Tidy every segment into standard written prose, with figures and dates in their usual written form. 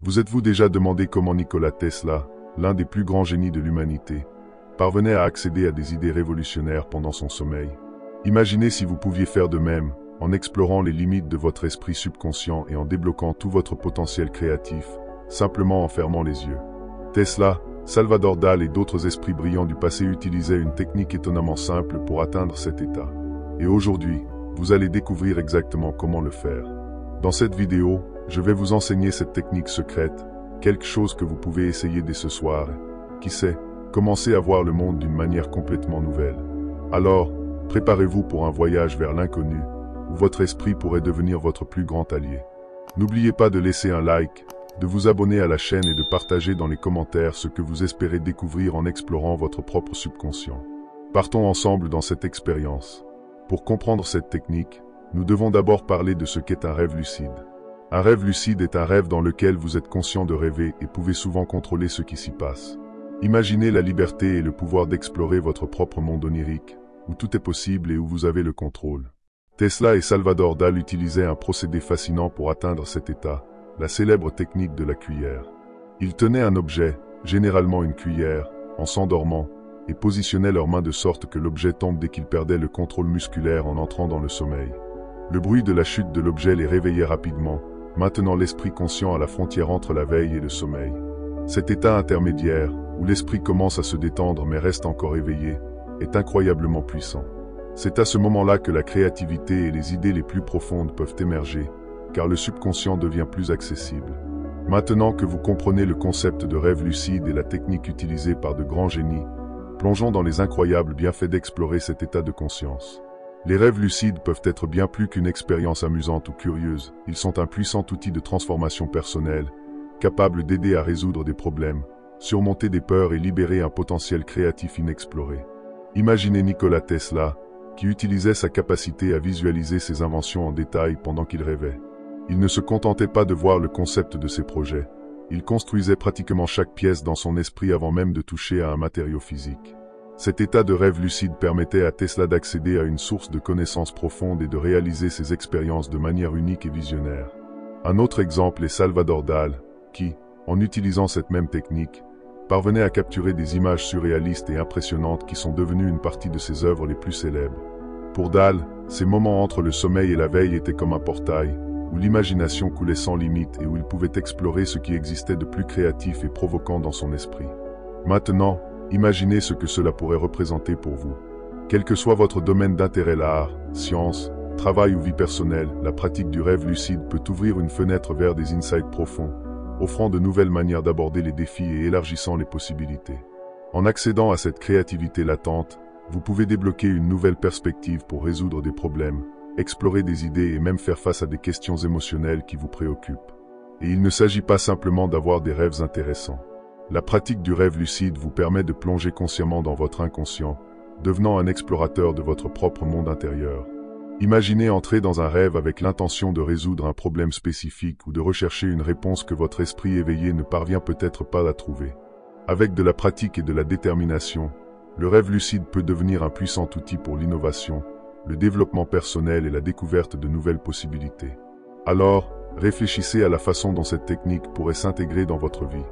Vous êtes-vous déjà demandé comment Nikola Tesla, l'un des plus grands génies de l'humanité, parvenait à accéder à des idées révolutionnaires pendant son sommeil? Imaginez si vous pouviez faire de même, en explorant les limites de votre esprit subconscient et en débloquant tout votre potentiel créatif, simplement en fermant les yeux. Tesla, Salvador Dalí et d'autres esprits brillants du passé utilisaient une technique étonnamment simple pour atteindre cet état. Et aujourd'hui, vous allez découvrir exactement comment le faire. Dans cette vidéo, je vais vous enseigner cette technique secrète, quelque chose que vous pouvez essayer dès ce soir. Qui sait, commencer à voir le monde d'une manière complètement nouvelle. Alors, préparez-vous pour un voyage vers l'inconnu, où votre esprit pourrait devenir votre plus grand allié. N'oubliez pas de laisser un like, de vous abonner à la chaîne et de partager dans les commentaires ce que vous espérez découvrir en explorant votre propre subconscient. Partons ensemble dans cette expérience. Pour comprendre cette technique, nous devons d'abord parler de ce qu'est un rêve lucide. Un rêve lucide est un rêve dans lequel vous êtes conscient de rêver et pouvez souvent contrôler ce qui s'y passe. Imaginez la liberté et le pouvoir d'explorer votre propre monde onirique, où tout est possible et où vous avez le contrôle. Tesla et Salvador Dalí utilisaient un procédé fascinant pour atteindre cet état, la célèbre technique de la cuillère. Ils tenaient un objet, généralement une cuillère, en s'endormant, et positionnaient leurs mains de sorte que l'objet tombe dès qu'ils perdaient le contrôle musculaire en entrant dans le sommeil. Le bruit de la chute de l'objet les réveillait rapidement, maintenant l'esprit conscient à la frontière entre la veille et le sommeil. Cet état intermédiaire, où l'esprit commence à se détendre mais reste encore éveillé, est incroyablement puissant. C'est à ce moment-là que la créativité et les idées les plus profondes peuvent émerger, car le subconscient devient plus accessible. Maintenant que vous comprenez le concept de rêve lucide et la technique utilisée par de grands génies, plongeons dans les incroyables bienfaits d'explorer cet état de conscience. Les rêves lucides peuvent être bien plus qu'une expérience amusante ou curieuse, ils sont un puissant outil de transformation personnelle, capable d'aider à résoudre des problèmes, surmonter des peurs et libérer un potentiel créatif inexploré. Imaginez Nikola Tesla, qui utilisait sa capacité à visualiser ses inventions en détail pendant qu'il rêvait. Il ne se contentait pas de voir le concept de ses projets, il construisait pratiquement chaque pièce dans son esprit avant même de toucher à un matériau physique. Cet état de rêve lucide permettait à Tesla d'accéder à une source de connaissances profondes et de réaliser ses expériences de manière unique et visionnaire. Un autre exemple est Salvador Dalí, qui, en utilisant cette même technique, parvenait à capturer des images surréalistes et impressionnantes qui sont devenues une partie de ses œuvres les plus célèbres. Pour Dalí, ces moments entre le sommeil et la veille étaient comme un portail, où l'imagination coulait sans limite et où il pouvait explorer ce qui existait de plus créatif et provoquant dans son esprit. Maintenant, imaginez ce que cela pourrait représenter pour vous. Quel que soit votre domaine d'intérêt, l'art, science, travail ou vie personnelle, la pratique du rêve lucide peut ouvrir une fenêtre vers des insights profonds, offrant de nouvelles manières d'aborder les défis et élargissant les possibilités. En accédant à cette créativité latente, vous pouvez débloquer une nouvelle perspective pour résoudre des problèmes, explorer des idées et même faire face à des questions émotionnelles qui vous préoccupent. Et il ne s'agit pas simplement d'avoir des rêves intéressants. La pratique du rêve lucide vous permet de plonger consciemment dans votre inconscient, devenant un explorateur de votre propre monde intérieur. Imaginez entrer dans un rêve avec l'intention de résoudre un problème spécifique ou de rechercher une réponse que votre esprit éveillé ne parvient peut-être pas à trouver. Avec de la pratique et de la détermination, le rêve lucide peut devenir un puissant outil pour l'innovation, le développement personnel et la découverte de nouvelles possibilités. Alors, réfléchissez à la façon dont cette technique pourrait s'intégrer dans votre vie.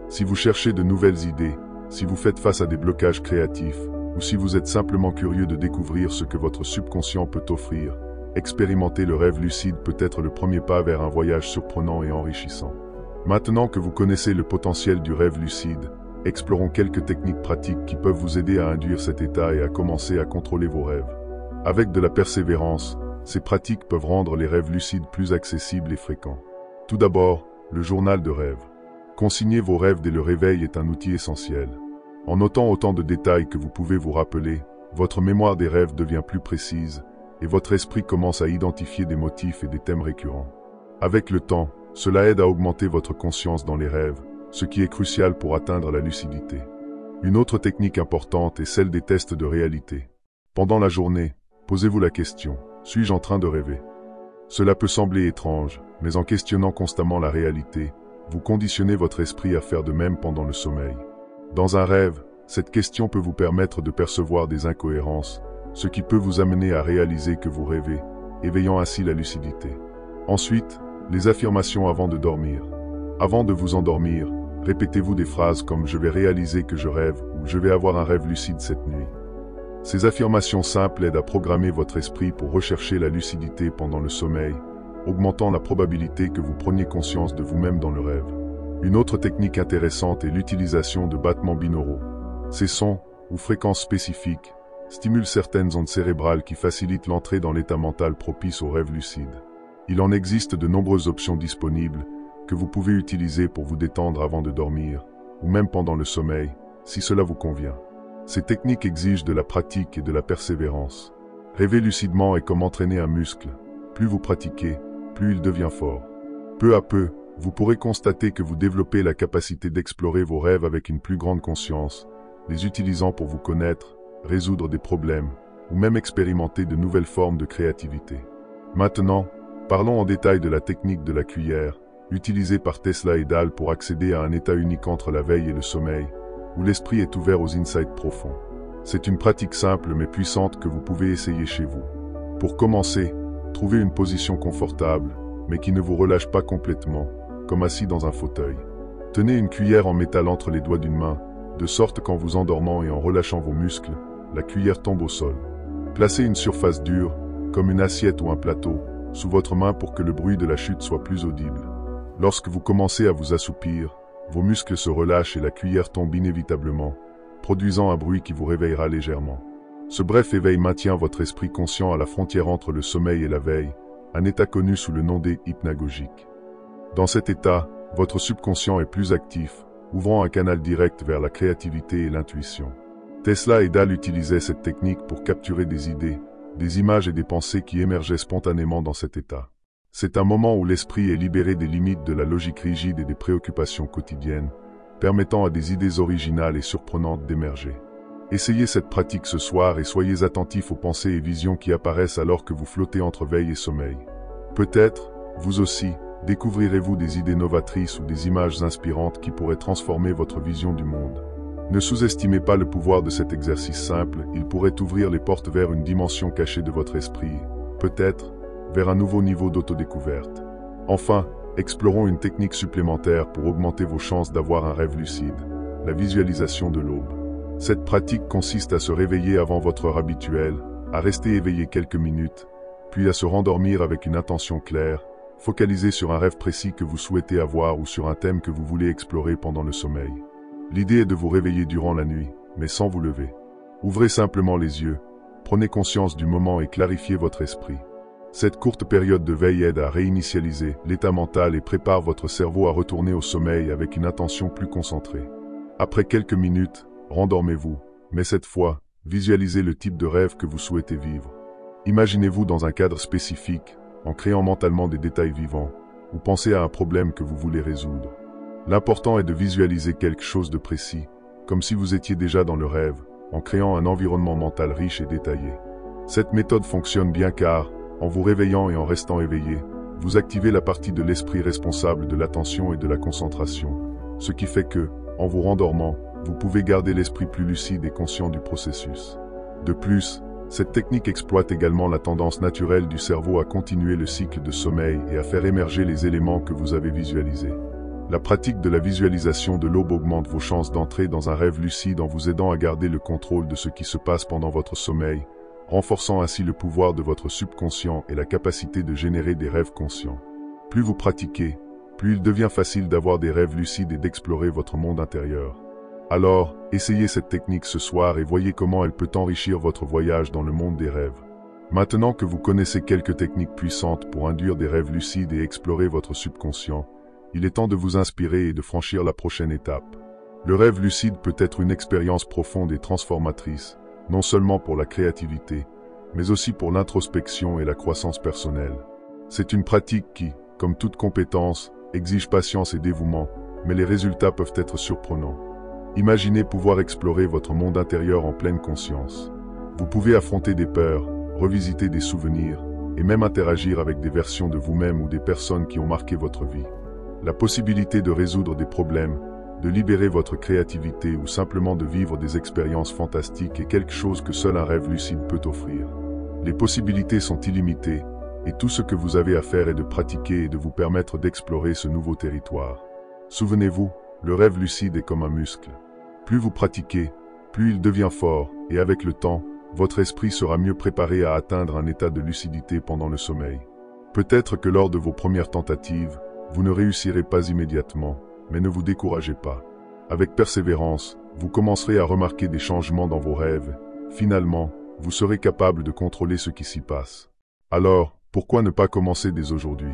Si vous cherchez de nouvelles idées, si vous faites face à des blocages créatifs, ou si vous êtes simplement curieux de découvrir ce que votre subconscient peut offrir, expérimenter le rêve lucide peut être le premier pas vers un voyage surprenant et enrichissant. Maintenant que vous connaissez le potentiel du rêve lucide, explorons quelques techniques pratiques qui peuvent vous aider à induire cet état et à commencer à contrôler vos rêves. Avec de la persévérance, ces pratiques peuvent rendre les rêves lucides plus accessibles et fréquents. Tout d'abord, le journal de rêve. Consigner vos rêves dès le réveil est un outil essentiel. En notant autant de détails que vous pouvez vous rappeler, votre mémoire des rêves devient plus précise et votre esprit commence à identifier des motifs et des thèmes récurrents. Avec le temps, cela aide à augmenter votre conscience dans les rêves, ce qui est crucial pour atteindre la lucidité. Une autre technique importante est celle des tests de réalité. Pendant la journée, posez-vous la question, suis-je en train de rêver? Cela peut sembler étrange, mais en questionnant constamment la réalité, vous conditionnez votre esprit à faire de même pendant le sommeil. Dans un rêve, cette question peut vous permettre de percevoir des incohérences, ce qui peut vous amener à réaliser que vous rêvez, éveillant ainsi la lucidité. Ensuite, les affirmations avant de dormir. Avant de vous endormir, répétez-vous des phrases comme « je vais réaliser que je rêve » ou « je vais avoir un rêve lucide cette nuit ». Ces affirmations simples aident à programmer votre esprit pour rechercher la lucidité pendant le sommeil, augmentant la probabilité que vous preniez conscience de vous-même dans le rêve. Une autre technique intéressante est l'utilisation de battements binauraux. Ces sons, ou fréquences spécifiques, stimulent certaines ondes cérébrales qui facilitent l'entrée dans l'état mental propice au rêve lucide. Il en existe de nombreuses options disponibles que vous pouvez utiliser pour vous détendre avant de dormir, ou même pendant le sommeil, si cela vous convient. Ces techniques exigent de la pratique et de la persévérance. Rêver lucidement est comme entraîner un muscle. Plus vous pratiquez, plus il devient fort. Peu à peu, vous pourrez constater que vous développez la capacité d'explorer vos rêves avec une plus grande conscience, les utilisant pour vous connaître, résoudre des problèmes, ou même expérimenter de nouvelles formes de créativité. Maintenant, parlons en détail de la technique de la cuillère, utilisée par Tesla et Dahl pour accéder à un état unique entre la veille et le sommeil, où l'esprit est ouvert aux insights profonds. C'est une pratique simple mais puissante que vous pouvez essayer chez vous. Pour commencer, trouvez une position confortable, mais qui ne vous relâche pas complètement, comme assis dans un fauteuil. Tenez une cuillère en métal entre les doigts d'une main, de sorte qu'en vous endormant et en relâchant vos muscles, la cuillère tombe au sol. Placez une surface dure, comme une assiette ou un plateau, sous votre main pour que le bruit de la chute soit plus audible. Lorsque vous commencez à vous assoupir, vos muscles se relâchent et la cuillère tombe inévitablement, produisant un bruit qui vous réveillera légèrement. Ce bref éveil maintient votre esprit conscient à la frontière entre le sommeil et la veille, un état connu sous le nom d'hypnagogique. Dans cet état, votre subconscient est plus actif, ouvrant un canal direct vers la créativité et l'intuition. Tesla et Dahl utilisaient cette technique pour capturer des idées, des images et des pensées qui émergeaient spontanément dans cet état. C'est un moment où l'esprit est libéré des limites de la logique rigide et des préoccupations quotidiennes, permettant à des idées originales et surprenantes d'émerger. Essayez cette pratique ce soir et soyez attentifs aux pensées et visions qui apparaissent alors que vous flottez entre veille et sommeil. Peut-être, vous aussi, découvrirez-vous des idées novatrices ou des images inspirantes qui pourraient transformer votre vision du monde. Ne sous-estimez pas le pouvoir de cet exercice simple, il pourrait ouvrir les portes vers une dimension cachée de votre esprit, peut-être, vers un nouveau niveau d'autodécouverte. Enfin, explorons une technique supplémentaire pour augmenter vos chances d'avoir un rêve lucide, la visualisation de l'aube. Cette pratique consiste à se réveiller avant votre heure habituelle, à rester éveillé quelques minutes, puis à se rendormir avec une intention claire, focalisée sur un rêve précis que vous souhaitez avoir ou sur un thème que vous voulez explorer pendant le sommeil. L'idée est de vous réveiller durant la nuit, mais sans vous lever. Ouvrez simplement les yeux, prenez conscience du moment et clarifiez votre esprit. Cette courte période de veille aide à réinitialiser l'état mental et prépare votre cerveau à retourner au sommeil avec une attention plus concentrée. Après quelques minutes, rendormez-vous, mais cette fois, visualisez le type de rêve que vous souhaitez vivre. Imaginez-vous dans un cadre spécifique, en créant mentalement des détails vivants, ou pensez à un problème que vous voulez résoudre. L'important est de visualiser quelque chose de précis, comme si vous étiez déjà dans le rêve, en créant un environnement mental riche et détaillé. Cette méthode fonctionne bien car, en vous réveillant et en restant éveillé, vous activez la partie de l'esprit responsable de l'attention et de la concentration, ce qui fait que, en vous rendormant, vous pouvez garder l'esprit plus lucide et conscient du processus. De plus, cette technique exploite également la tendance naturelle du cerveau à continuer le cycle de sommeil et à faire émerger les éléments que vous avez visualisés. La pratique de la visualisation de l'aube augmente vos chances d'entrer dans un rêve lucide en vous aidant à garder le contrôle de ce qui se passe pendant votre sommeil, renforçant ainsi le pouvoir de votre subconscient et la capacité de générer des rêves conscients. Plus vous pratiquez, plus il devient facile d'avoir des rêves lucides et d'explorer votre monde intérieur. Alors, essayez cette technique ce soir et voyez comment elle peut enrichir votre voyage dans le monde des rêves. Maintenant que vous connaissez quelques techniques puissantes pour induire des rêves lucides et explorer votre subconscient, il est temps de vous inspirer et de franchir la prochaine étape. Le rêve lucide peut être une expérience profonde et transformatrice, non seulement pour la créativité, mais aussi pour l'introspection et la croissance personnelle. C'est une pratique qui, comme toute compétence, exige patience et dévouement, mais les résultats peuvent être surprenants. Imaginez pouvoir explorer votre monde intérieur en pleine conscience. Vous pouvez affronter des peurs, revisiter des souvenirs, et même interagir avec des versions de vous-même ou des personnes qui ont marqué votre vie. La possibilité de résoudre des problèmes, de libérer votre créativité ou simplement de vivre des expériences fantastiques est quelque chose que seul un rêve lucide peut offrir. Les possibilités sont illimitées, et tout ce que vous avez à faire est de pratiquer et de vous permettre d'explorer ce nouveau territoire. Souvenez-vous, le rêve lucide est comme un muscle. Plus vous pratiquez, plus il devient fort, et avec le temps, votre esprit sera mieux préparé à atteindre un état de lucidité pendant le sommeil. Peut-être que lors de vos premières tentatives, vous ne réussirez pas immédiatement, mais ne vous découragez pas. Avec persévérance, vous commencerez à remarquer des changements dans vos rêves. Finalement, vous serez capable de contrôler ce qui s'y passe. Alors, pourquoi ne pas commencer dès aujourd'hui?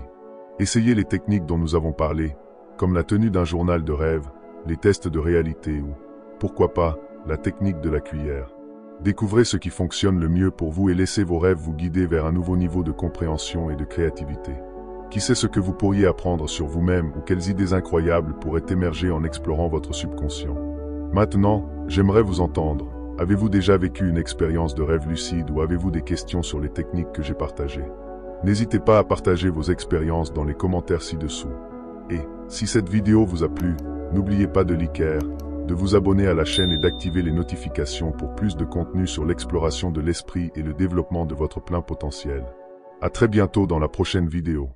Essayez les techniques dont nous avons parlé, comme la tenue d'un journal de rêve, les tests de réalité ou, pourquoi pas, la technique de la cuillère. Découvrez ce qui fonctionne le mieux pour vous et laissez vos rêves vous guider vers un nouveau niveau de compréhension et de créativité. Qui sait ce que vous pourriez apprendre sur vous-même ou quelles idées incroyables pourraient émerger en explorant votre subconscient. Maintenant, j'aimerais vous entendre. Avez-vous déjà vécu une expérience de rêve lucide ou avez-vous des questions sur les techniques que j'ai partagées? N'hésitez pas à partager vos expériences dans les commentaires ci-dessous. Et, si cette vidéo vous a plu, n'oubliez pas de liker, de vous abonner à la chaîne et d'activer les notifications pour plus de contenu sur l'exploration de l'esprit et le développement de votre plein potentiel. À très bientôt dans la prochaine vidéo.